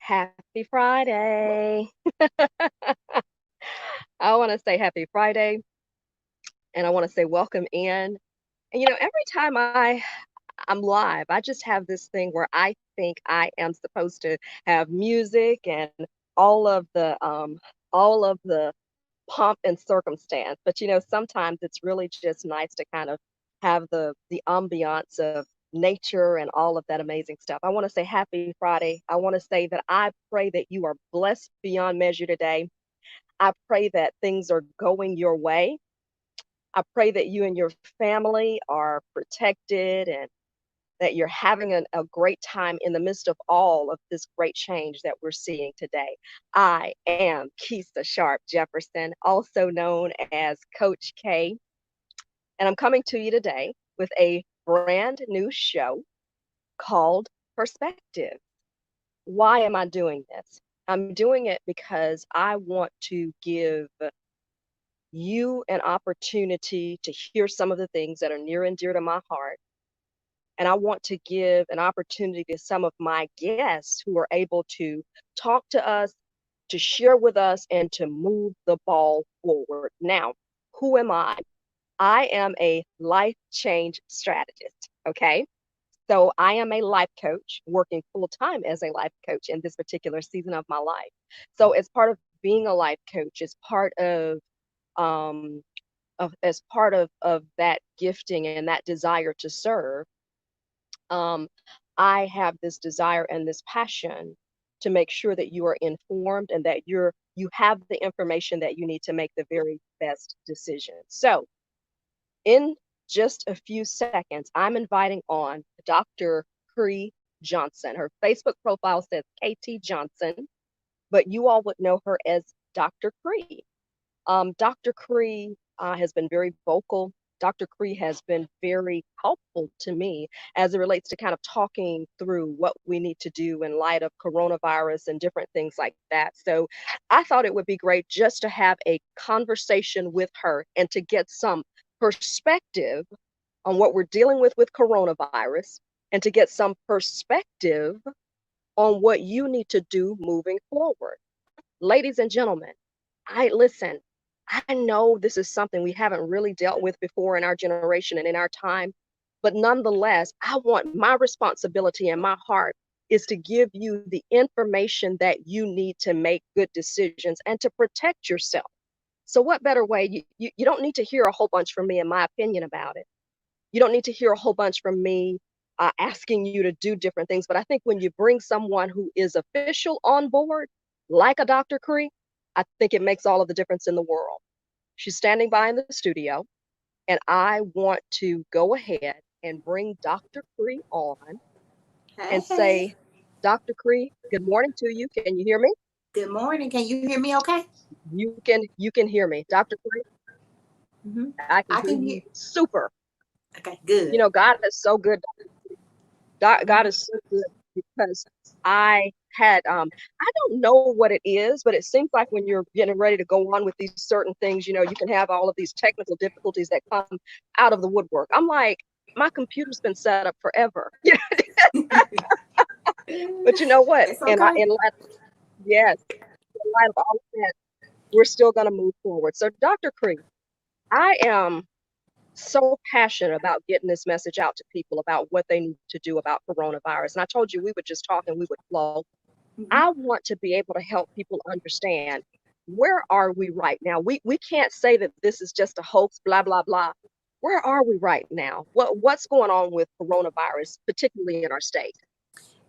Happy Friday. I want to say happy Friday and I want to say welcome in. And every time I'm live, I just have this thing where I think I am supposed to have music and all of the um all of the pomp and circumstance. But sometimes it's really just nice to kind of have the ambiance of nature and all of that amazing stuff. I want to say happy Friday. I want to say that I pray that you are blessed beyond measure today. I pray that things are going your way. I pray that you and your family are protected and that you're having a great time in the midst of all of this great change that we're seeing today. I am Keisha Sharp Jefferson, also known as Coach K, and I'm coming to you today with a brand new show called Perspective. Why am I doing this? I'm doing it because I want to give you an opportunity to hear some of the things that are near and dear to my heart. And I want to give an opportunity to some of my guests who are able to talk to us, to share with us, and to move the ball forward. Now, who am I? I am a life change strategist. Okay. So I am a life coach working full time as a life coach in this particular season of my life. So as part of being a life coach, um, as part of that gifting and that desire to serve, um, I have this desire and this passion to make sure that you are informed and that you have the information that you need to make the very best decision. So, in just a few seconds, I'm inviting on Dr. Kre Johnson. Her Facebook profile says KT Johnson, but you all would know her as Dr. Kre. Dr. Kre has been very vocal. Dr. Kre has been very helpful to me as it relates to kind of talking through what we need to do in light of coronavirus and different things like that. So I thought it would be great just to have a conversation with her and to get some perspective on what we're dealing with coronavirus and to get some perspective on what you need to do moving forward. Ladies and gentlemen, I listen. I know this is something we haven't really dealt with before in our generation and in our time, but nonetheless, I want my responsibility and my heart is to give you the information that you need to make good decisions and to protect yourself. So, what better way? You don't need to hear a whole bunch from me, in my opinion, about it. You don't need to hear a whole bunch from me asking you to do different things. But I think when you bring someone who is official on board, like a Dr. Kre, I think it makes all of the difference in the world. She's standing by in the studio, and I want to go ahead and bring Dr. Kre on and Hey, say, Dr. Kre, good morning to you. Can you hear me? good morning. Can you hear me okay? You can hear me. Dr. Kre, hmm I can I hear can hear. you super. Okay, good. God is so good. God Mhm. is so good because I don't know what it is, but it seems like when you're getting ready to go on with these certain things, you can have all of these technical difficulties that come out of the woodwork. I'm like, my computer's been set up forever. But you know what? It's And I okay. in light, yes, in light of all of that, we're still gonna move forward. So Dr. Kre, I am so passionate about getting this message out to people about what they need to do about coronavirus. And I told you we would just talk and we would flow. hmm I want to be able to help people understand where are we right now. We can't say that this is just a hoax, blah blah blah. Where are we right now? What's going on with coronavirus, particularly in our state?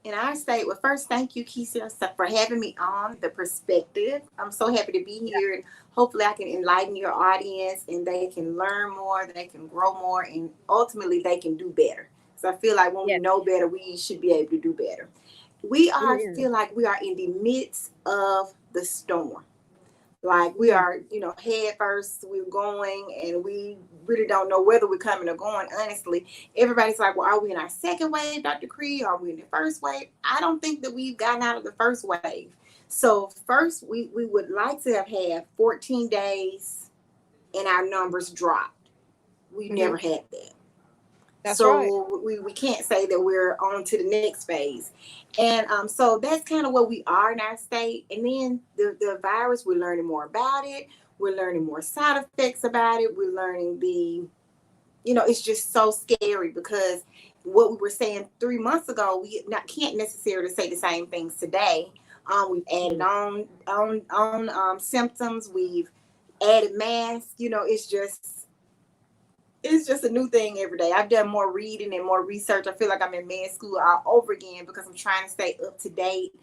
In our state, well, first, thank you, Keisha, for having me on the perspective. I'm so happy to be Yeah, here, and hopefully, I can enlighten your audience, and they can learn more, they can grow more, and ultimately, they can do better. So I feel like when we yeah, know better, we should be able to do better. We are amen. feel like we are in the midst of the storm. Like we Mm, are, head first, we're going, and we really don't know whether we're coming or going. Honestly, everybody's like, well, are we in our second wave, Dr. Cree? Are we in the first wave? I don't think that we've gotten out of the first wave. So first, we would like to have had 14 days and our numbers dropped. We hmm. never had that. That's right. So we can't say that we're on to the next phase. And so that's kind of where we are in our state. And then the virus, we're learning more about it. We're learning more side effects about it. We're learning it's just so scary because what we were saying 3 months ago, can't necessarily say the same things today. We've added Mm. on symptoms. We've added masks. It's just a new thing every day. I've done more reading and more research. I feel like I'm in med school all over again because I'm trying to stay up to date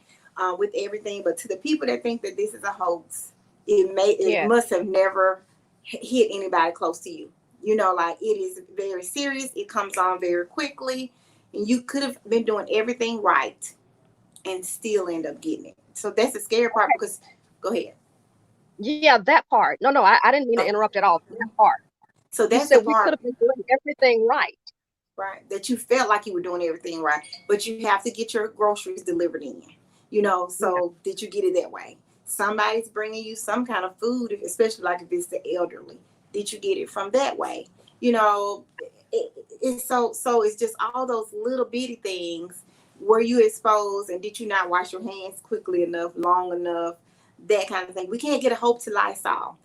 with everything. But to the people that think that this is a hoax, it Yeah. must have never hit anybody close to you. Like it is very serious. It comes on very quickly, and you could have been doing everything right and still end up getting it. So that's the scary part because, go ahead. Yeah, that part. No, no, I didn't mean to Oh, interrupt at all. That part. so You that's said the we could part. have been doing everything right. Right, that you felt like you were doing everything right, but you have to get your groceries delivered in. Yeah. So did you get it that way? Somebody's bringing you some kind of food, especially like if it's the elderly. Did you get it from that way? It's so it's just all those little bitty things. Were you exposed, and did you not wash your hands quickly enough, long enough? That kind of thing. We can't get a hope to Lysol.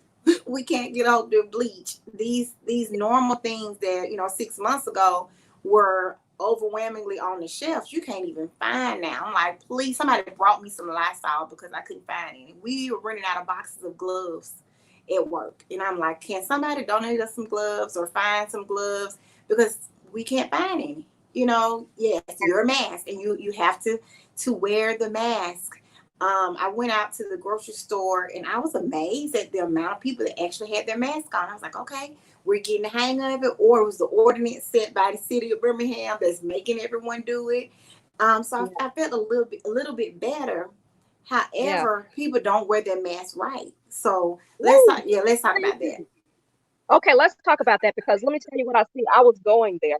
We can't get a hope to bleach. These normal things that 6 months ago were overwhelmingly on the shelves, you can't even find now. I'm like, please, somebody brought me some Lysol because I couldn't find any. We were running out of boxes of gloves at work. And I'm like, can somebody donate us some gloves or find some gloves? Because we can't find any. Yes, you're a mask and you have to wear the mask. I went out to the grocery store and I was amazed at the amount of people that actually had their mask on. I was like, okay, we're getting the hang of it, or it was the ordinance set by the city of Birmingham that's making everyone do it. So Yeah. I felt a little bit better. Yeah. However, people don't wear their mask right. So let's Woo, talk. Yeah, let's talk about that. crazy. Okay, let's talk about that because let me tell you what I see. I was going there.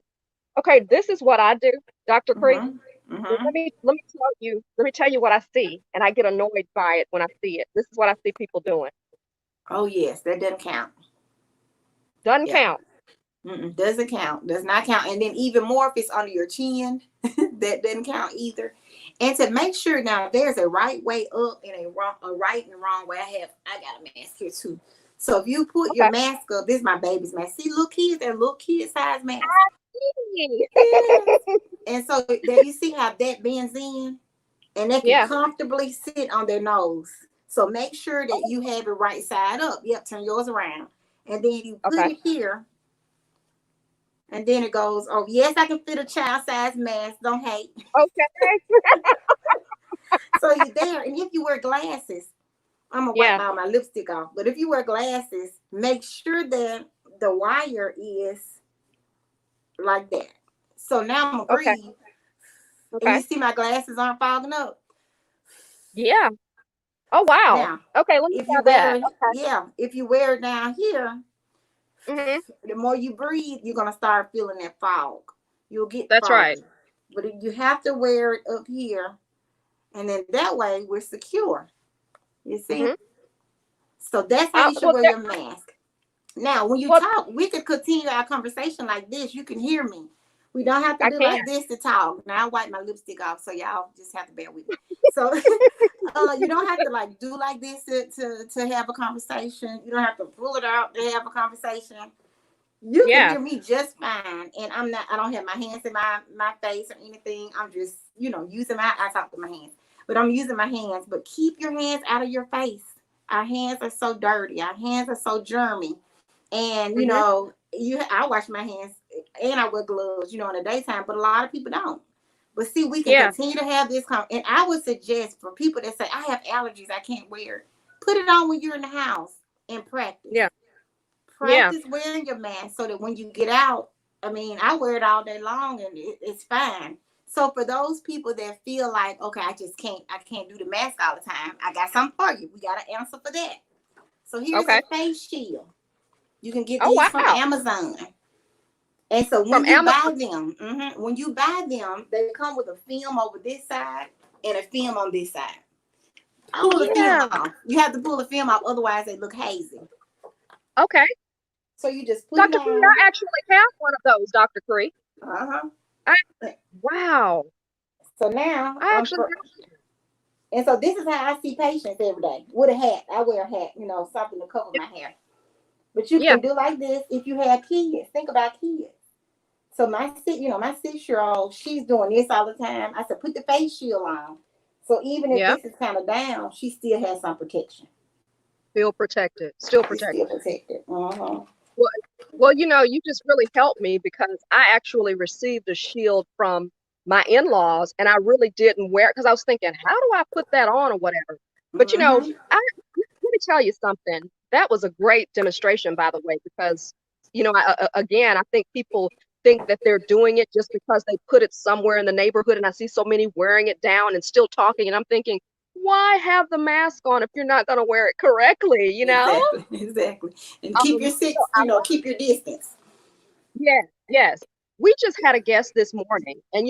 Okay, this is what I do, Dr. Cree. Mhm. Mhm. Let me tell you what I see, and I get annoyed by it when I see it. This is what I see people doing. Oh yes, that doesn't count. Doesn't Yeah. count. Doesn't count. Does not count. And then even more if it's under your chin, that doesn't count either. And to make sure now, there's a right way up and a right and wrong way. I got a mask here too. So if you put your Okay. mask up, this is my baby's mask. See, little kids, they're little kid size mask. Yee. Yes. And so there you see how that bends in, and they can Yeah. comfortably sit on their nose. So make sure that you have it right side up. Yep, turn yours around. And then you put Okay. it here. And then it goes, oh, yes, I can fit a child size mask. Don't hate. Okay. So you're there. And if you wear glasses, I'm going to wipe Yeah. all my lipstick off. But if you wear glasses, make sure that the wire is like that. So now I'm going to Okay. breathe. And Okay. you see my glasses aren't fogging up. Yeah. Oh wow. Now, Okay, let me if try you wear that. it, yeah, if you wear it down here, Hmm. the more you breathe, you're going to start feeling that fog. You'll get That's right. foggy. But you have to wear it up here. And then that way we're secure. You see? Hmm. So that's how you should Well, wear your mask. Now, when you well, talk, we could continue our conversation like this. You can hear me. We don't have to I do can. like this to talk. Now I wipe my lipstick off, so y'all just have to bear with me. So you don't have to like do like this to have a conversation. You don't have to pull it out to have a conversation. You can Yeah. hear me just fine, and I don't have my hands in my face or anything. I'm just using I talk with my hands, but I'm using my hands. But keep your hands out of your face. Our hands are so dirty. Our hands are so germy, and Hmm. I wash my hands and I wear gloves, in the daytime. But a lot of people don't. But see, we can Yeah. continue to have this and I would suggest for people that say I have allergies, I can't wear it. Put it on when you're in the house and practice. Yeah. Yeah. Practice wearing your mask so that when you get out, I mean, I wear it all day long and it's fine. So for those people that feel like, okay, I can't do the mask all the time, I got something for you. We got an answer for that. So here's Okay. a face shield. You can get Oh these from wow. Amazon. And so From Amazon. when you buy them, they come with a film over this side and a film on this side. Oh Pull the film yeah. off. You have to pull the film off, otherwise they look hazy. Okay. So you just put it Dr. Cree, on. I actually have one of those, Dr. Cree. Uh-huh. I, wow. So now I actually, and so this is how I see patients every day with a hat. I wear a hat, something to cover my hair. But you yeah, can do like this if you have kids. Think about kids. So my 6-year-old, she's doing this all the time. I said, put the face shield on. So even if yeah. this is kind of down, she still has some protection. Feel protected, still She's still protected. protected. Uh-huh. Well, well, you just really helped me because I actually received a shield from my in-laws, and I really didn't wear it because I was thinking, how do I put that on or whatever? But Mm-hmm. let me tell you something. That was a great demonstration, by the way, because again, I think people think that they're doing it just because they put it somewhere in the neighborhood, and I see so many wearing it down and still talking, and I'm thinking, why have the mask on if you're not going to wear it correctly? Exactly. Exactly. And keep your So six, keep your distance. yes, yes. We just had a guest this morning, and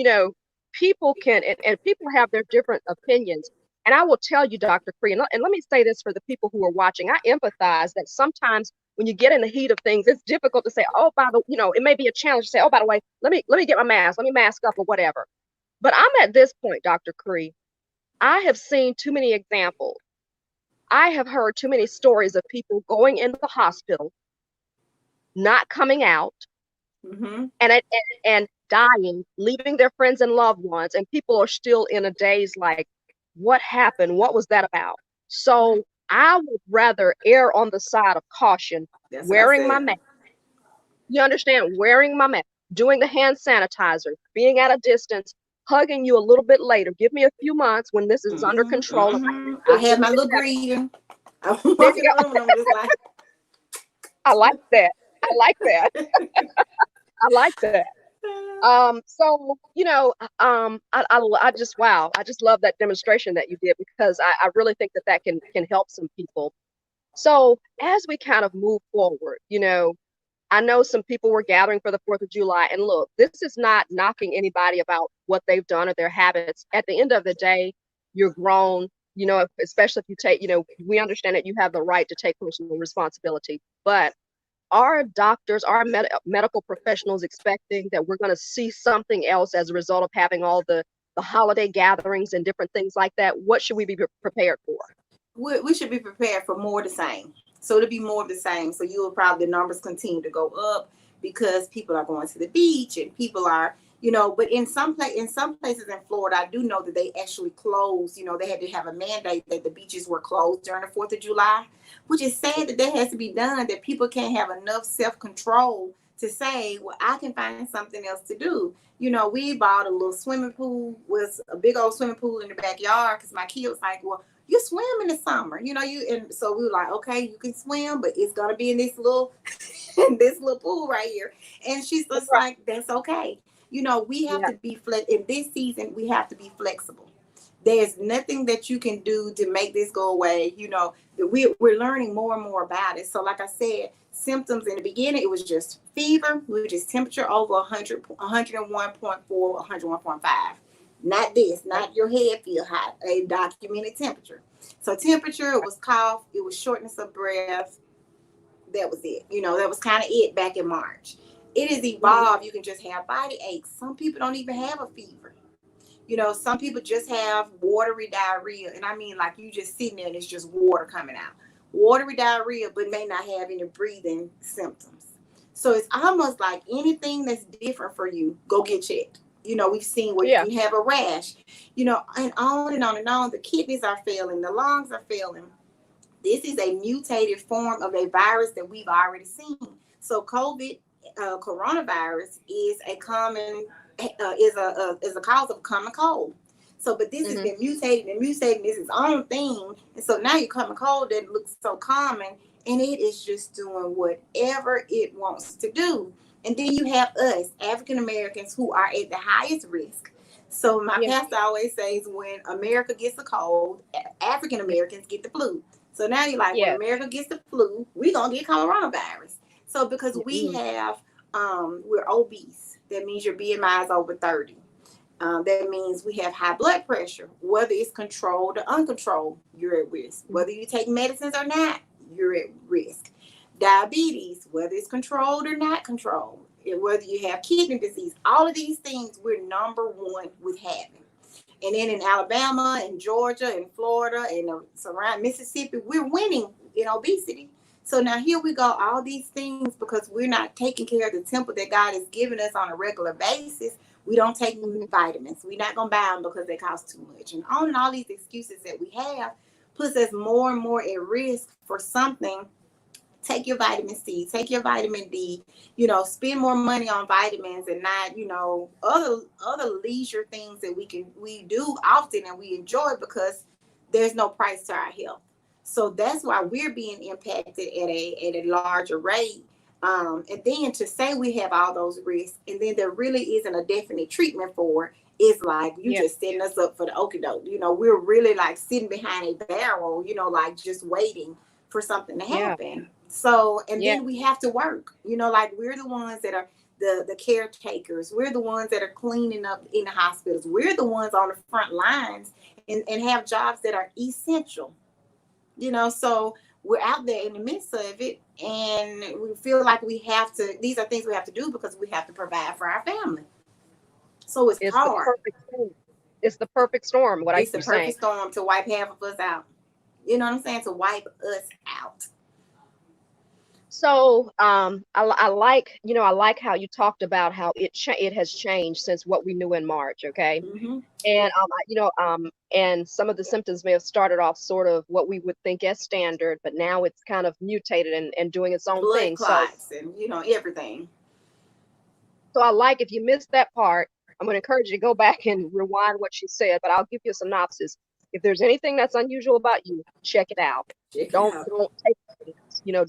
people can, and people have their different opinions. And I will tell you, Dr. Cree, and let me say this for the people who are watching. I empathize that sometimes when you get in the heat of things, it's difficult to say, oh, it may be a challenge to say, oh, by the way, let me get my mask, let me mask up or whatever. But I'm at this point, Dr. Cree, I have seen too many examples. I have heard too many stories of people going in the hospital, not coming out, Mm-hmm. and dying, leaving their friends and loved ones, and people are still in a daze like, what happened? What was that about? So I would rather err on the side of caution, That's what I wearing my said. mask. You understand? Wearing my mask, doing the hand sanitizer, being at a distance, hugging you a little bit later. Give me a few months when this is under Mm-hmm. control. And Mm-hmm. I I feel a had little my bit little better. greeting. I There walk you in the go. room and I'm just like, I like that. I like that. I like that. So I just wow, I just love that demonstration that you did because I really think that can help some people. So as we kind of move forward, I know some people were gathering for the 4th of July, and look, this is not knocking anybody about what they've done or their habits. At the end of the day, you're grown, especially if you take, we understand that you have the right to take personal responsibility, but are doctors, are medical professionals expecting that we're going to see something else as a result of having all the holiday gatherings and different things like that? What should we be prepared for? we should be prepared for more of the same. So it'll be more of the same. So you will probably the numbers continue to go up because people are going to the beach and people are, but in some places in Florida, I do know that they actually closed. They had to have a mandate that the beaches were closed during the 4th of July, which is sad that has to be done. That people can't have enough self control to say, well, I can find something else to do. We bought a little swimming pool, was a big old swimming pool in the backyard because my kid was like, well, you swim in the summer, and so we were like, okay, you can swim, but it's gonna be in this little in this little pool right here. And she's just Right. like, that's okay. We have Yeah. to be in this season, we have to be flexible. There's nothing that you can do to make this go away. We're learning more and more about it. So like I said, symptoms in the beginning, it was just fever, which is temperature over 100, 101.4, 101.5. Not this, not your head feel hot, a documented temperature. So temperature, it was cough, it was shortness of breath. That was it. That was kind of it back in March. It has Mhm. evolved. You can just have body aches. Some people don't even have a fever. Some people just have watery diarrhea. And I mean, like you just sitting there and it's just water coming out. Watery diarrhea, but may not have any breathing symptoms. So it's almost like anything that's different for you, go get checked. We've seen where you Yeah. can have a rash, and on and on and on. The kidneys are failing, the lungs are failing. This is a mutated form of a virus that we've already seen. So COVID, coronavirus, is a common is a cause of common cold. So, but this has Hmm. been mutated and mutating. This is its own thing, and so now your common cold that looks so common, and it is just doing whatever it wants to do. And then you have us, African Americans, who are at the highest risk. So my Yeah. pastor always says, when America gets a cold, African Americans get the flu. So now you're like, when Yes. America gets the flu, we gonna get coronavirus. So because we Mm-hmm. have, we're obese. That means your BMI is over 30. That means we have high blood pressure. Whether it's controlled or uncontrolled, you're at risk. Whether you take medicines or not, you're at risk. Diabetes, whether it's controlled or not controlled, whether you have kidney disease, all of these things we're number one with having. And then in Alabama and Georgia and Florida and surrounding Mississippi, we're winning in obesity. So now here we go, all these things because we're not taking care of the temple that God has given us on a regular basis. We don't take vitamins. We're not going to buy them because they cost too much. And on and all these excuses that we have puts us more and more at risk for something. Take your vitamin C, take your vitamin D, spend more money on vitamins and not, other leisure things that we do often and we enjoy because there's no price to our health. So that's why we're being impacted at a larger rate. And then to say we have all those risks and then there really isn't a definite treatment for it is like you just setting us up for the okie doke. We're really like sitting behind a barrel, like just waiting for something to happen. So, and then we have to work, like we're the ones that are the caretakers. We're the ones that are cleaning up in the hospitals. We're the ones on the front lines and have jobs that are essential, so we're out there in the midst of it. And we feel like these are things we have to do because we have to provide for our family. So it's hard. The perfect storm. It's the perfect storm. It's the perfect storm to wipe half of us out. You know what I'm saying? To wipe us out. So I like how you talked about how it has changed since what we knew in March. Okay. Mm-hmm. And and some of the symptoms may have started off sort of what we would think as standard, but now it's kind of mutated and doing its own blood thing. Clots and everything. So I like, if you missed that part, I'm going to encourage you to go back and rewind what she said, but I'll give you a synopsis. If there's anything that's unusual about you, check it out. Don't take it.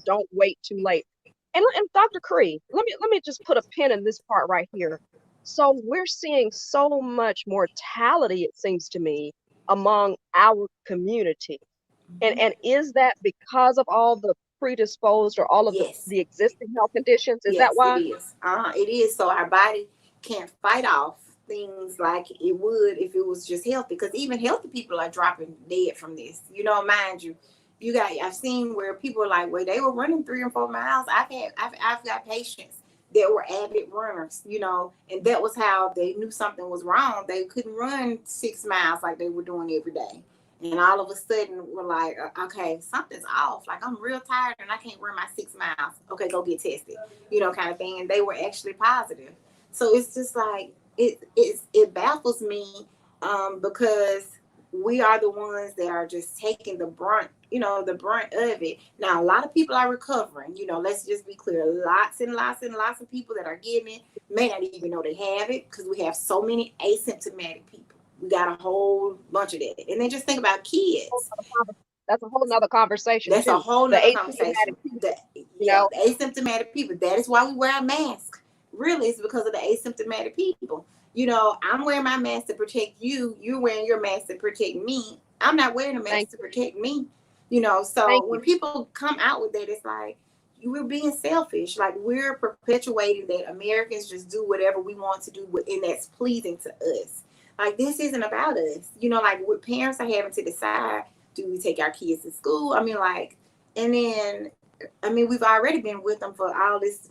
Don't wait too late. And Dr. Kre, let me just put a pin in this part right here. So we're seeing so much mortality, it seems to me, among our community. And is that because of all the predisposed or all of the existing health conditions? Is that why? It is. It is. So our body can't fight off things like it would if it was just healthy, because even healthy people are dropping dead from this. Mind you, I've seen where people are like, well, they were running 3 or 4 miles. I've got patients that were avid runners, and that was how they knew something was wrong. They couldn't run 6 miles like they were doing every day. And all of a sudden we're like, okay, something's off. Like, I'm real tired and I can't run my 6 miles. Okay, go get tested, kind of thing. And they were actually positive. So it's just like, it baffles me because we are the ones that are just taking the brunt of it. Now, a lot of people are recovering, let's just be clear. Lots and lots and lots of people that are getting it may not even know they have it because we have so many asymptomatic people. We got a whole bunch of that. And then just think about kids. That's a whole nother conversation. That's a whole nother conversation. The asymptomatic people. That is why we wear a mask. Really, it's because of the asymptomatic people. I'm wearing my mask to protect you. You're wearing your mask to protect me. I'm not wearing a mask to protect me. So when people come out with that, it's like, we're being selfish. Like, we're perpetuating that Americans just do whatever we want to do, and that's pleasing to us. Like, this isn't about us. Like, what parents are having to decide, do we take our kids to school? And then, we've already been with them for all this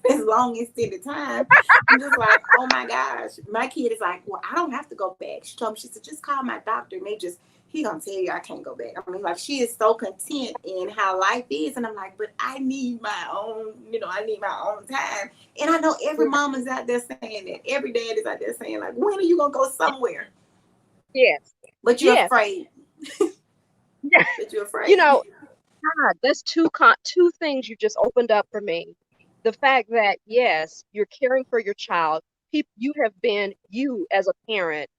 long extended time. I'm just like, oh my gosh. My kid is like, well, I don't have to go back. She told me, she said, just call my doctor and he gonna tell you I can't go back. Like, she is so content in how life is. And I'm like, but I need my own, I need my own time. And I know every mom is out there saying that. Every dad is out there saying, like, when are you gonna go somewhere? Yes. But you're afraid. Yeah. But you're afraid. God, that's two things you just opened up for me. The fact that, yes, you're caring for your child. You as a parent,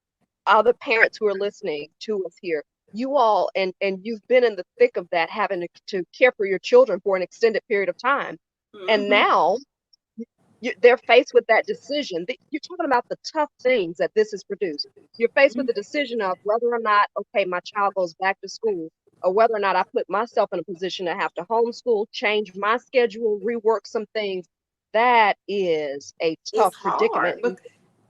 other parents who are listening to us here, you all, and you've been in the thick of that, having to care for your children for an extended period of time. Mm-hmm. And now they're faced with that decision. You're talking about the tough things that this has produced. You're faced with the decision of whether or not, okay, my child goes back to school, or whether or not I put myself in a position to have to homeschool, change my schedule, rework some things. That is a tough predicament.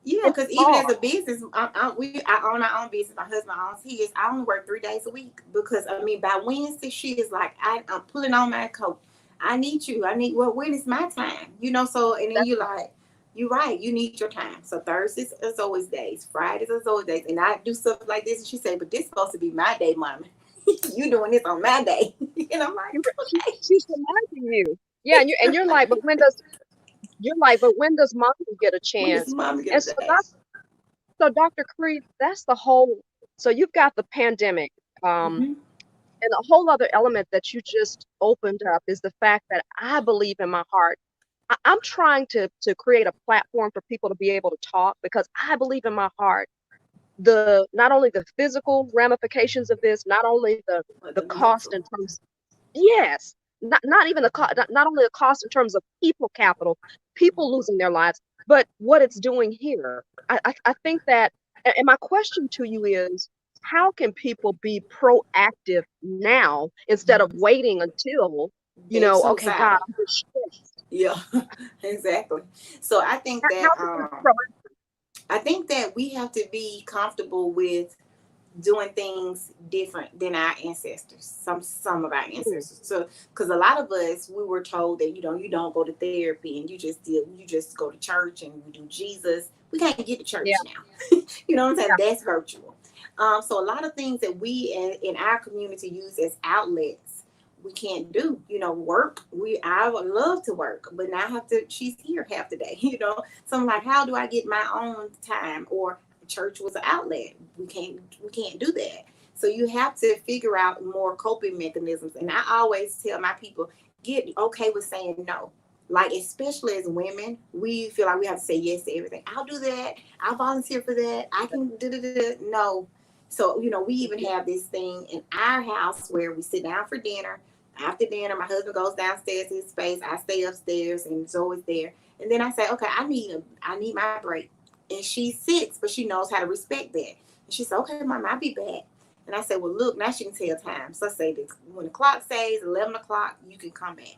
Because even as a business, I own our own business. My husband owns his. I only work 3 days a week because, by Wednesday, she is like, I'm pulling on my coat. I need you. When is my time? So, and then you're like, You're right. You need your time. So Thursdays is always days. Fridays is always days. And I do stuff like this. And she say, but this supposed to be my day, Mama. You doing this on my day. And I'm like, okay. She's reminding you. Yeah, and you're like, but when does mommy get a When does chance? Mama get And a so, day? Dr. Creed, that's the whole. So you've got the pandemic, Mm-hmm. and a whole other element that you just opened up is the fact that I believe in my heart. I'm trying to create a platform for people to be able to talk because I believe in my heart the not only the physical ramifications of this, not only But the the cost mental. in terms, yes, not even the cost, not only the cost in terms of people capital, people losing their lives, but what it's doing here. I think that, and my question to you is, how can people be proactive now instead of waiting until, They're okay, God, suicidal. I'm just stressed. Yeah, exactly. So How can we be proactive? I think that we have to be comfortable with doing things different than our ancestors. Some of our Mm, ancestors. So because a lot of us we were told that you don't go to therapy and you just go to church and you do Jesus. We can't get to church yeah, now. You know what I'm saying? yeah, That's virtual. So a lot of things that we in our community use as outlets we can't do. Work. I would love to work, but now I have to. She's here half the day. So I'm like, how do I get my own time? Or church was an outlet. We can't do that. So you have to figure out more coping mechanisms. And I always tell my people, get okay with saying no. Like especially as women, we feel like we have to say yes to everything. I'll do that. I'll volunteer for that. I can do. No. So we even have this thing in our house where we sit down for dinner. After dinner, my husband goes downstairs to his space. I stay upstairs, and Zoe is there. And then I say, okay, I need my break. And she sits, but she knows how to respect that. And she said, okay, Mom, I'll be back. And I said, well, look, now she can tell time. So I say, this, when the clock says 11 o'clock, you can come back.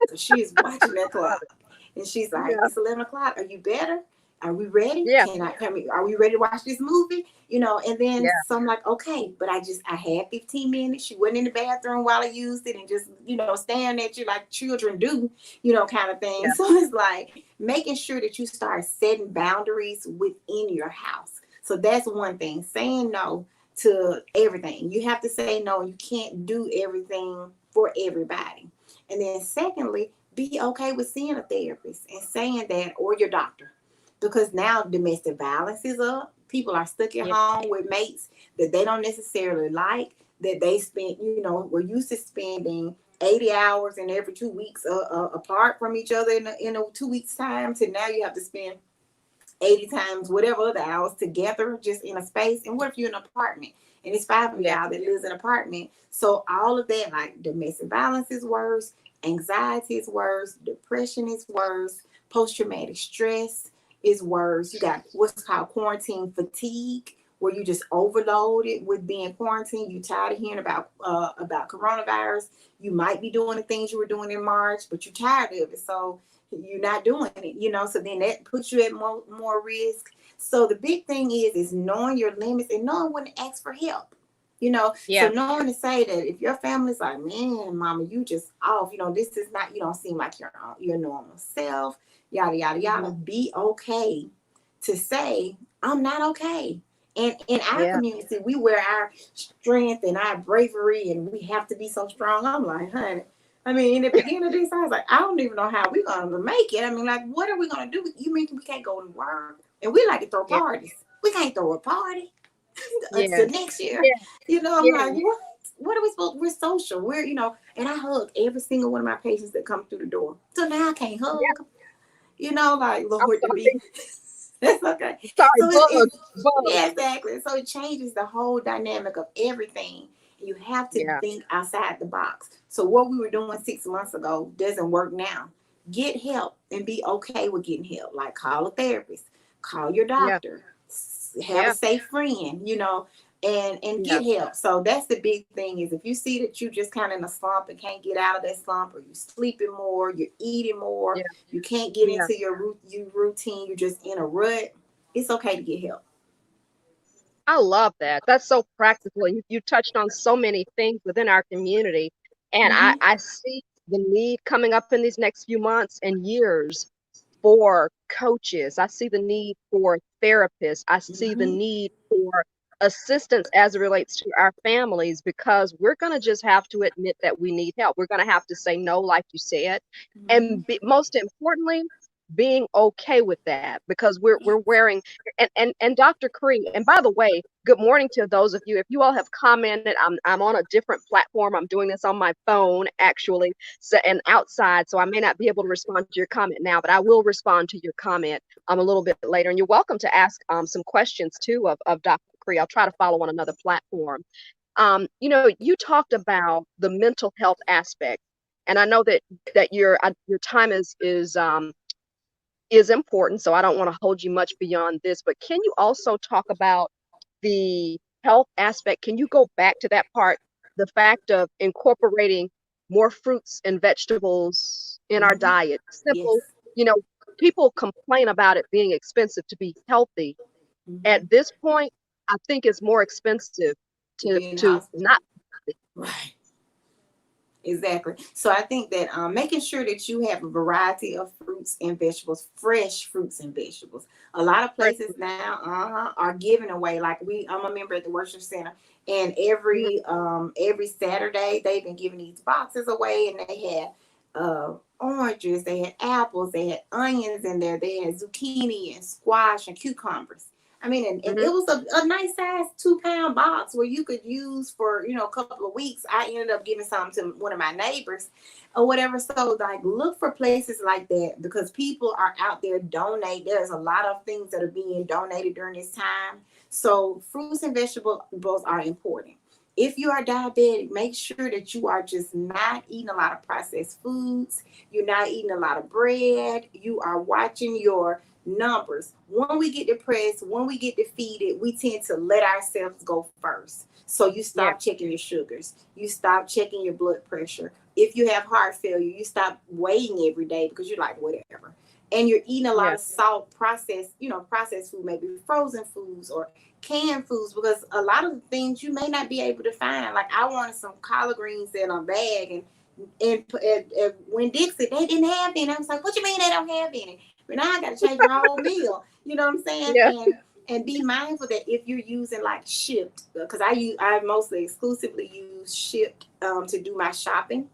So she is watching that love clock. it. And she's like, Yeah, it's 11 o'clock. Are you better? Are we ready? yeah, Can I come? Are we ready to watch this movie? And then yeah, so I'm like, okay, but I had 15 minutes. She went in the bathroom while I used it and just, staring at you like children do, kind of thing. yeah, So it's like making sure that you start setting boundaries within your house. So that's one thing, saying no to everything. You have to say no. You can't do everything for everybody. And then secondly, be okay with seeing a therapist and saying that, or your doctor, because now domestic violence is up. People are stuck at yeah, home with mates that they don't necessarily like, that they spend, we're used to spending 80 hours and every 2 weeks apart from each other in a 2 weeks time, to now you have to spend 80 times whatever other hours together just in a space. And what if you're in an apartment and it's five of yeah, y'all that lives in an apartment? So all of that, like domestic violence is worse, anxiety is worse, depression is worse, post-traumatic stress is worse. You got what's called quarantine fatigue, where you just overloaded with being quarantined. You tired of hearing about coronavirus. You might be doing the things you were doing in March, but you're tired of it. So you're not doing it, so then that puts you at more risk. So the big thing is knowing your limits and knowing when to ask for help. So yeah, knowing to say that if your family's like, man, Mama, you just off, this is not, you don't seem like your normal self, yada yada yada. mhm, Be okay to say I'm not okay. And in our yeah, community, we wear our strength and our bravery, and we have to be so strong. I'm like, honey, I mean, in the beginning of this, I was like, I don't even know how we're gonna make it. I mean, like, what are we gonna do? You mean we can't go to work? And we like to throw yeah, parties. We can't throw a party yeah, until next year. yeah, I'm yeah, like, yeah, what? What are we supposed? We're social. And I hug every single one of my patients that come through the door. So now I can't yeah. hug. Like I'm Lord to be. sorry. That's okay. Sorry, So bug. yeah, exactly. So it changes the whole dynamic of everything. You have to Yeah, think outside the box. So what we were doing 6 months ago doesn't work now. Get help and be okay with getting help. Like call a therapist, call your yeah, doctor, have a yeah, safe friend, and yeah, get help. So that's the big thing is if you see that you just kind of in a slump and can't get out of that slump, or you're sleeping more, you're eating more, yeah, you can't get yeah. into your routine, you're just in a rut, it's okay to get help. I love that. That's so practical. You touched on so many things within our community. And Mm-hmm. I see the need coming up in these next few months and years for coaches. I see the need for therapists. I see the Mm-hmm. need for assistance as it relates to our families, because we're going to just have to admit that we need help. We're going to have to say no, like you said. Mm-hmm. And most importantly, being okay with that, because we're wearing, and Dr. Cree, and by the way, good morning to those of you. If you all have commented, I'm on a different platform. I'm doing this on my phone actually, so, and outside, so I may not be able to respond to your comment now, but I will respond to your comment a little bit later. And you're welcome to ask some questions too of Dr. Cree. I'll try to follow on another platform. You talked about the mental health aspect, and I know that your time is important, so I don't want to hold you much beyond this. But can you also talk about the health aspect? Can you go back to that part, the fact of incorporating more fruits and vegetables in our Mm-hmm. diet? Yes. Simple, you know, people complain about it being expensive to be healthy. Mm-hmm. At this point, I think it's more expensive To to be in the to hospital. not. Right. Exactly. So I think that making sure that you have a variety of fruits and vegetables, fresh fruits and vegetables. A lot of places now are giving away. Like I'm a member at the worship center, and Mhm, every Saturday they've been giving these boxes away, and they had oranges, they had apples, they had onions in there, they had zucchini and squash and cucumbers. I mean, and mhm, it was a nice size 2 pound box where you could use for, a couple of weeks. I ended up giving some to one of my neighbors or whatever. So like look for places like that because people are out there donate. There's a lot of things that are being donated during this time. So fruits and vegetables are important. If you are diabetic, make sure that you are just not eating a lot of processed foods. You're not eating a lot of bread. You are watching your numbers. When we get depressed, when we get defeated, we tend to let ourselves go first. So you yeah, stop checking your sugars, you stop checking your blood pressure. If you have heart failure, you stop weighing every day because you're like, whatever. And you're eating a lot yeah, of salt, processed food, maybe frozen foods or canned foods, because a lot of the things you may not be able to find. Like I wanted some collard greens in a bag, and when Dixie, they didn't have any. I was like, what you mean they don't have any? But now I got to change my whole meal. You know what I'm saying? yeah, And be mindful that if you're using like Shipt, because I mostly exclusively use Shipt to do my shopping.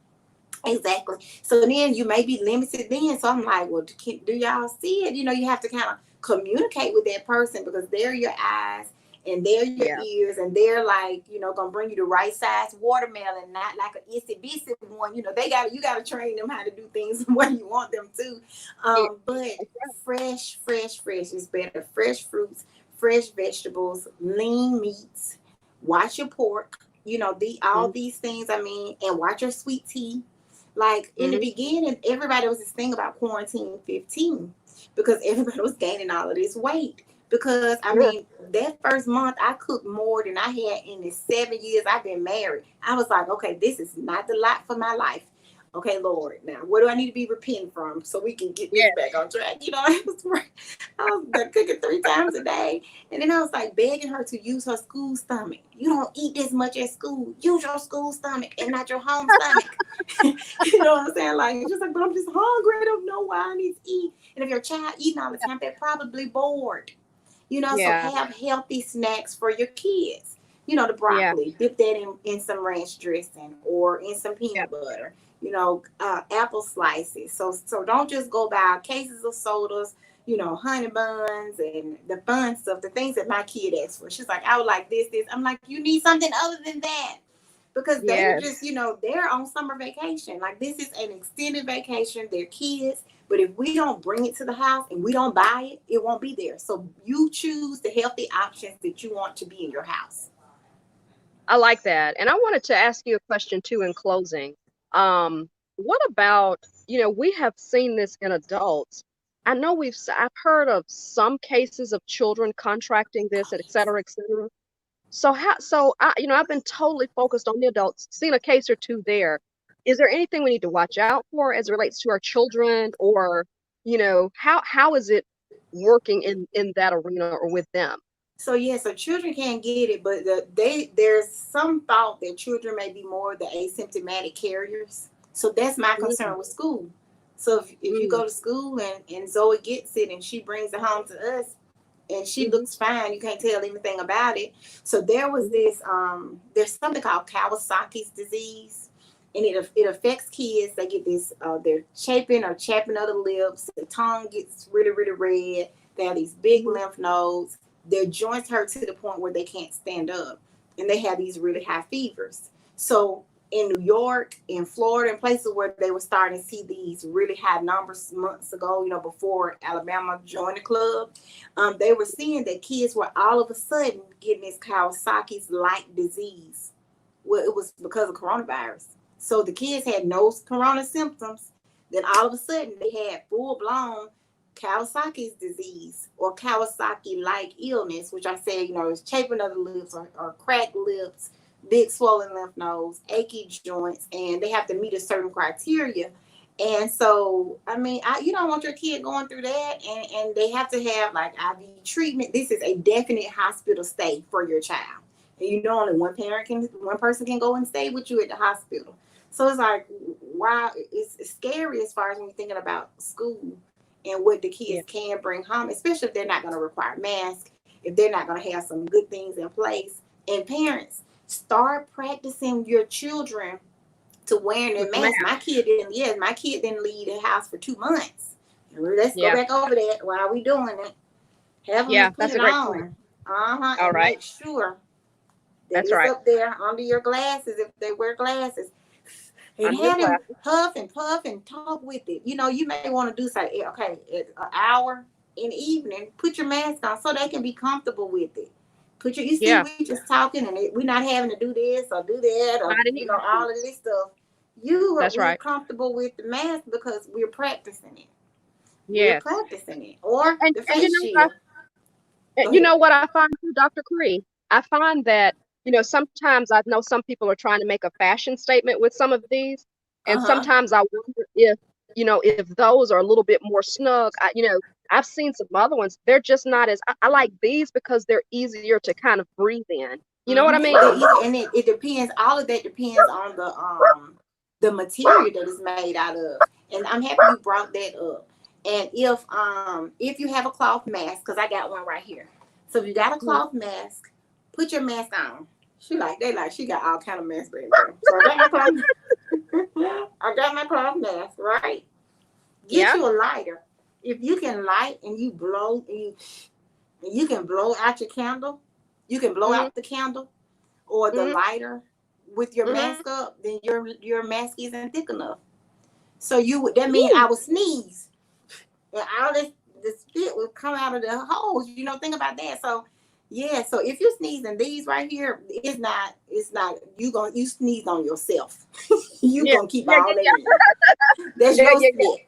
Exactly. So then you may be limited then. So I'm like, well, do y'all see it? You have to kind of communicate with that person because they're your eyes and they're your yeah, ears and they're like, gonna bring you the right size watermelon, not like a itsy bitsy one. You gotta train them how to do things the way you want them to. yeah, But fresh is better. Fresh fruits, fresh vegetables, lean meats. Watch your pork. All mhm, these things. I mean, and watch your sweet tea. Like in the mhm, beginning, everybody was this thing about quarantine 15 because everybody was gaining all of this weight. Because I sure, mean, that first month I cooked more than I had in the 7 years I've been married. I was like, okay, this is not the lot for my life. Okay, Lord, now what do I need to be repenting from so we can get yeah, this back on track? I was cooking 3 times a day, and then I was like begging her to use her school stomach. You don't eat this much at school. Use your school stomach and not your home stomach. You know what I'm saying? Like, she's like, but I'm just hungry. I don't know why I need to eat. And if your child eating all the time, they're probably bored. So yeah, have healthy snacks for your kids. The yeah, broccoli, dip that in some ranch dressing or in some yeah, peanut butter. Apple slices. So don't just go buy cases of sodas, honey buns and the fun stuff, the things that my kid asked for. She's like, I would like this. I'm like, you need something other than that because they're just, yes. they're on summer vacation. Like this is an extended vacation. They're kids. But if we don't bring it to the house and we don't buy it, it won't be there. So you choose the healthy options that you want to be in your house. I like that. And I wanted to ask you a question too in closing. What about, we have seen this in adults. I know I've heard of some cases of children contracting this, Oh, et yes. cetera, et cetera. I've been totally focused on the adults, seen a case or two there. Is there anything we need to watch out for as it relates to our children, or, how is it working in that arena or with them? So yeah, so children can't get it, but there's some thought that children may be more the asymptomatic carriers. So that's my Mm, concern with school. So if you go to school and Zoe gets it and she brings it home to us and she looks fine, you can't tell anything about it. So there was this, there's something called Kawasaki's disease, and it affects kids. They get this, they're chapping of the lips. The tongue gets really, really red. They have these big lymph nodes. Their joints hurt to the point where they can't stand up, and they have these really high fevers. So in New York, in Florida, and places where they were starting to see these really high numbers months ago, before Alabama joined the club, they were seeing that kids were all of a sudden getting this Kawasaki's like disease. Well, it was because of coronavirus. So the kids had no corona symptoms. Then all of a sudden they had full blown Kawasaki's disease or Kawasaki-like illness, which I said, is chafing of the lips or cracked lips, big swollen lymph nodes, achy joints, and they have to meet a certain criteria. And so, I mean, you don't want your kid going through that, and they have to have like IV treatment. This is a definite hospital stay for your child. And only one person can go and stay with you at the hospital. So it's like, wow, it's scary as far as when you're thinking about school and what the kids can bring home, especially if they're not going to require masks, if they're not going to have some good things in place. And parents, start practicing your children to wearing their mask. My kid didn't leave the house for 2 months. Let's go back over that while we doing it. Have them put it on. And right. Make sure that it's up there under your glasses if they wear glasses. And have them huff and puff and talk with it. You may want to do something. Okay, an hour in the evening, put your mask on so they can be comfortable with it. We just talking and we're not having to do this or do that or all of this stuff. We're comfortable with the mask because we're practicing it. We're practicing it. Or the face shield. You know what I find too, Dr. Kre? I find that, sometimes I know some people are trying to make a fashion statement with some of these. And sometimes I wonder if those are a little bit more snug. I've seen some other ones. They're just not as, I like these because they're easier to kind of breathe in. You know what I mean? And it depends. All of that depends on the material that is made out of. And I'm happy you brought that up. And if you have a cloth mask, because I got one right here. So if you got a cloth mask, put your mask on. She got all kind of masks, baby. So I got my cloth mask, right? Get you a lighter. If you can light and you blow and you can blow out your candle, you can blow out the candle or the lighter with your mask up, then your mask isn't thick enough. So that means I would sneeze. And all this spit will come out of the holes. Think about that. So so if you're sneezing, these right here, it's not you sneeze on yourself. Gonna keep all that in. That's your spit.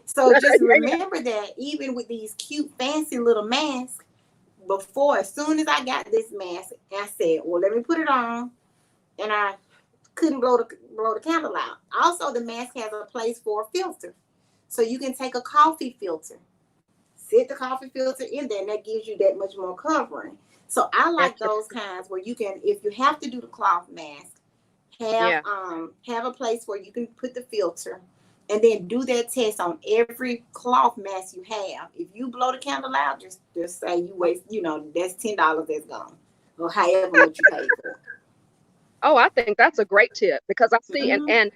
So just remember that even with these cute, fancy little masks, as soon as I got this mask, I said, well, let me put it on. And I couldn't blow the candle out. Also, the mask has a place for a filter. So you can take a coffee filter, sit the coffee filter in there, and that gives you that much more covering. So I like those kinds where you can, if you have to do the cloth mask, have a place where you can put the filter and then do that test on every cloth mask you have. If you blow the candle out, just say you waste, that's $10 that's gone, or however much you pay for it. Oh, I think that's a great tip because I see, and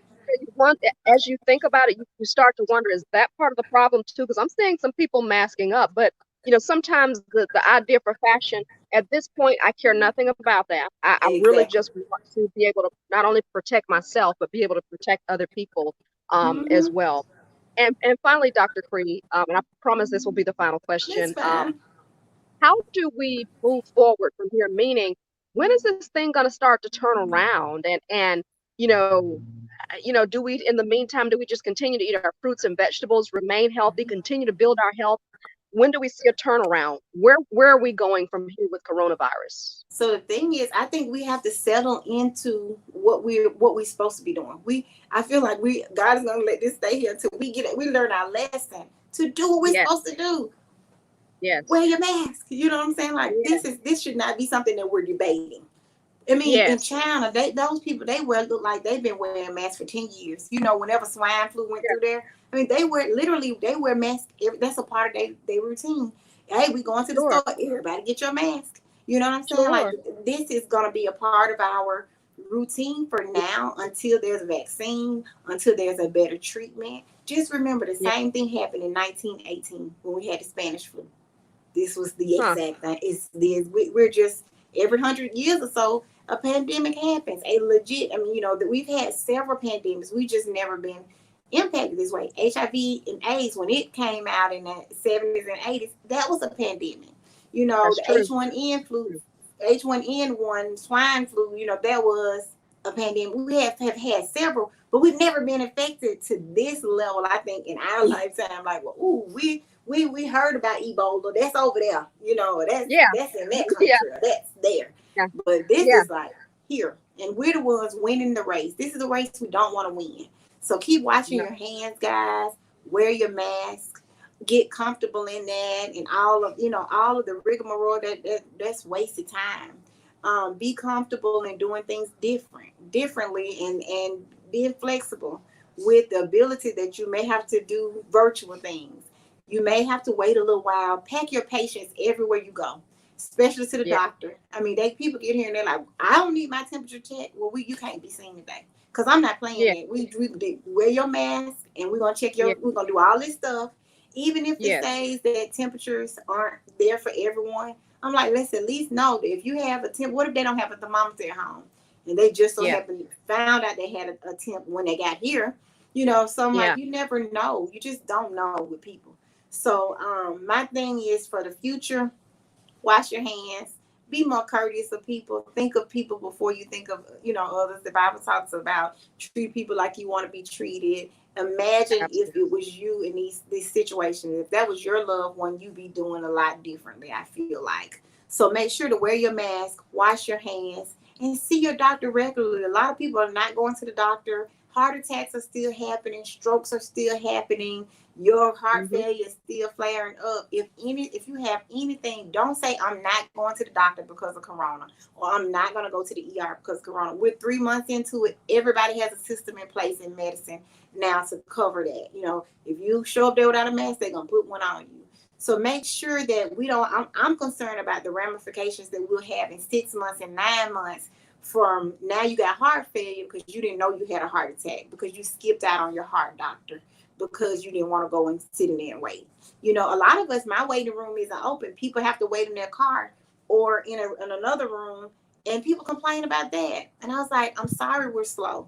as you think about it, you start to wonder, is that part of the problem too? Because I'm seeing some people masking up, but sometimes the idea for fashion, at this point, I care nothing about that. I really just want to be able to not only protect myself, but be able to protect other people as well. And finally, Dr. Kre, and I promise this will be the final question. How do we move forward from here? Meaning, when is this thing going to start to turn around? And do we, in the meantime, do we just continue to eat our fruits and vegetables, remain healthy, continue to build our health? When do we see a turnaround? Where are we going from here with coronavirus? So the thing is, I think we have to settle into what we're supposed to be doing. I feel like God is going to let this stay here until we learn our lesson to do what we're supposed to do. Yes. Wear your mask. You know what I'm saying? Like this should not be something that we're debating. I mean, in Yes. China, those people they wear look like they've been wearing masks for 10 years. Whenever swine flu went Yeah. through there, I mean, they wear masks. That's a part of their routine. Hey, we going to the Sure. store. Everybody get your mask. You know what I'm saying? Like Sure. this is gonna be a part of our routine for now until there's a vaccine, until there's a better treatment. Just remember the Yeah. same thing happened in 1918 when we had the Spanish flu. This was the Huh. exact thing. We're just every 100 years or so a pandemic happens. A legit. I mean, that we've had several pandemics. We just never been impacted this way. HIV and AIDS when it came out in the 70s and 80s, that was a pandemic. That's The true. H1N1 swine flu. That was a pandemic. We have had several, but we've never been affected to this level. I think in our lifetime, like, well, ooh, we heard about Ebola. That's over there. That's Yeah. that's in that Yeah. country. That's there. Yeah. But this Yeah. is like here, and we're the ones winning the race. This is a race we don't want to win. So keep washing No. your hands, guys. Wear your mask. Get comfortable in that, and all of the rigmarole that's wasted time. Be comfortable in doing things differently, and being flexible with the ability that you may have to do virtual things. You may have to wait a little while. Pack your patients everywhere you go, especially to the Yeah. doctor. I mean, people get here and they're like, "I don't need my temperature checked." Well, you can't be seen today because I'm not playing Yeah. it. We wear your mask and we're gonna check Yeah. we're gonna do all this stuff, even if it Yes. says that temperatures aren't there for everyone. I'm like, let's at least know that if you have a temp. What if they don't have a thermometer at home, and they just so Yeah. happened found out they had a temp when they got here? So I'm like, Yeah. you never know. You just don't know with people. So my thing is for the future, wash your hands, be more courteous of people, think of people before you think of others. The Bible talks about treat people like you want to be treated. Imagine if Absolutely. it was you in these situations. If that was your loved one, you'd be doing a lot differently, I feel like. So make sure to wear your mask, wash your hands, and see your doctor regularly. A lot of people are not going to the doctor. Heart attacks are still happening, strokes are still happening, your heart Hmm. failure is still flaring up. If you have anything, don't say I'm not going to the doctor because of corona, or I'm not going to go to the ER because of corona. We're 3 months into it. Everybody has a system in place in medicine now to cover that. If you show up there without a mask, they're going to put one on you. So make sure that we don't. I'm concerned about the ramifications that we'll have in 6 months and 9 months from now. You got heart failure because you didn't know you had a heart attack because you skipped out on your heart doctor because you didn't want to go and sit in there and wait. A lot of us, my waiting room isn't open. People have to wait in their car or in another room, and people complain about that. And I was like, I'm sorry we're slow,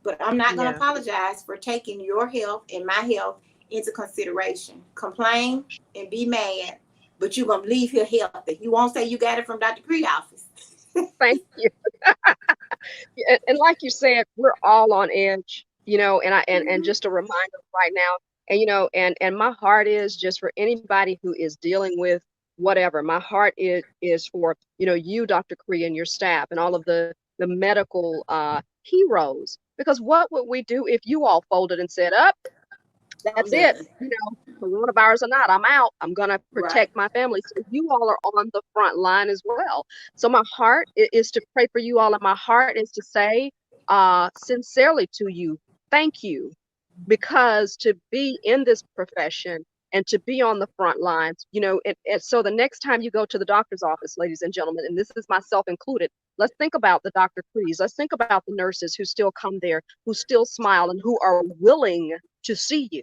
but I'm not going to Yeah. apologize for taking your health and my health into consideration. Complain and be mad, but you're going to leave here healthy. You won't say you got it from Dr. Cree's office. Thank you. And like you said, we're all on edge, and Mm-hmm. just a reminder right now, and my heart is just for anybody who is dealing with whatever. My heart is for, you, Dr. Cree, and your staff and all of the medical heroes. Because what would we do if you all folded and said, up, I'm that's it, done. coronavirus or not, I'm out. I'm going to Right. protect my family. So you all are on the front line as well. So my heart is to pray for you all, and my heart is to say sincerely to you, thank you, because to be in this profession and to be on the front lines, and so the next time you go to the doctor's office, ladies and gentlemen, and this is myself included, let's think about the Dr. Crees. Let's think about the nurses who still come there, who still smile, and who are willing to see you.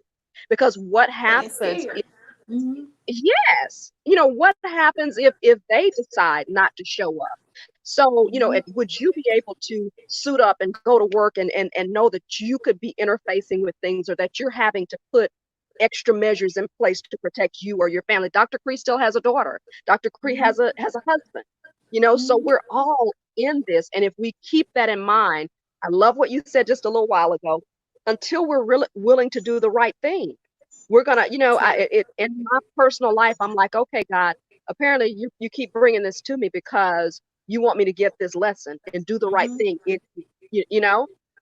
Because what And happens scared. Mm-hmm. yes, what happens if they decide not to show up? So, Mm-hmm. would you be able to suit up and go to work and know that you could be interfacing with things, or that you're having to put extra measures in place to protect you or your family? Dr. Cree still has a daughter. Dr. Cree Mm-hmm. has a husband. So Mm-hmm. we're all in this. And if we keep that in mind, I love what you said just a little while ago. Until we're really willing to do the right thing, we're gonna, in my personal life, I'm like, okay, God, apparently you keep bringing this to me because you want me to get this lesson and do the right Mm-hmm. thing.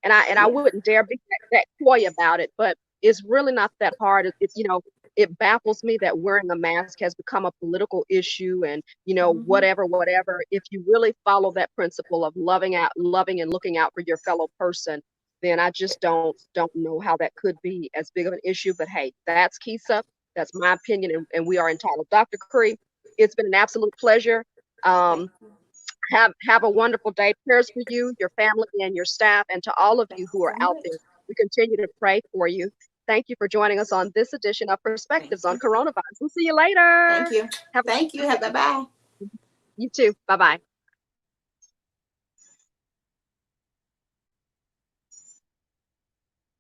And I Yeah. wouldn't dare be that coy about it, but it's really not that hard. It's it baffles me that wearing a mask has become a political issue and, Hmm. whatever. If you really follow that principle of loving and looking out for your fellow person, then I just don't know how that could be as big of an issue. But hey, that's Kisa. That's my opinion, and we are entitled. Dr. Cree, it's been an absolute pleasure. Thank Um, you. have a wonderful day. Prayers for you, your family, and your staff, and to all of Thank you you who are so out much. there. We continue to pray for you. Thank you for joining us on this edition of Thank Perspectives on you. Coronavirus. We'll see you Thank later. you. Have a Thank you. Bye bye. You too. Bye bye.